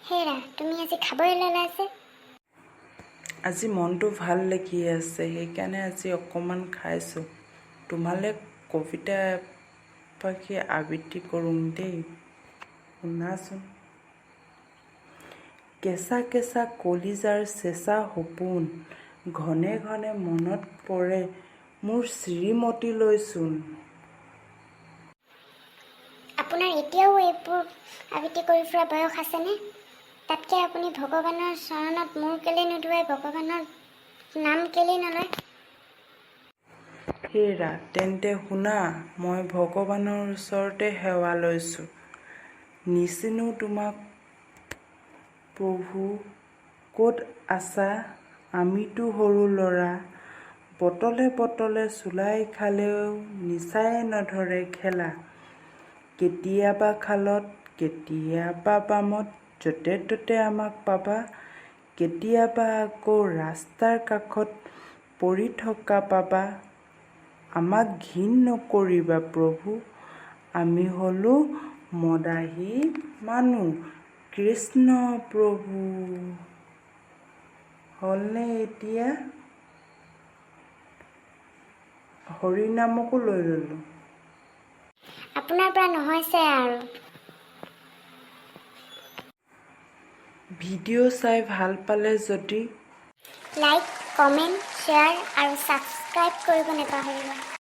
হেৰা তুমি আজি খাবই ল'লা যে। আজি মনটো ভাল লাগি আছে, সেইকাৰণে আজি অকণমান খাইছোঁ। তোমালৈ কবিতা এফাকি আবৃত্তি কৰোঁ দেই, শুনাচোন। কেঁচা কেঁচা কলিজাৰ চেঁচা সপোন ঘনে ঘনে মনত পৰে মোৰ শ্ৰীমতীলৈচোন। আপোনাৰ এতিয়াও এইবোৰ আবৃত্তি কৰি ফুৰা বয়স আছেনে? তাতকৈ আপুনি ভগৱানৰ চৰণত মূৰ কেলেই নুধুৱাই, ভগৱানৰ নাম কেলেই নলয়? হেৰা তেন্তে শুনা, মই ভগৱানৰ ওচৰতে সেৱা লৈছোঁ। নিচিনো তোমাক প্ৰভু, ক'ত আছা? আমিতো সৰু ল'ৰা, বটলে বটলে চুলাই খালেও নিচাই নধৰে খেলা। কেতিয়াবা খালত, কেতিয়াবা বামত, য'তে ত'তে আমাক পাবা। কেতিয়াবা আকৌ ৰাস্তাৰ কাষত পৰি থকা পাবা। আমাক ঘিণ নকৰিবা প্ৰভু, আমি হ'লো মদাহী মানুহ। কৃষ্ণ প্ৰভু। হ'লনে এতিয়া? হৰিনামকো লৈ ল'লোঁ। আপোনাৰ পৰা নহৈছে আৰু। ভিডিঅ' চাই ভাল পালে যদি লাইক, কমেণ্ট, শ্বেয়াৰ আৰু ছাবস্ক্ৰাইব কৰিব নাপাহৰিব।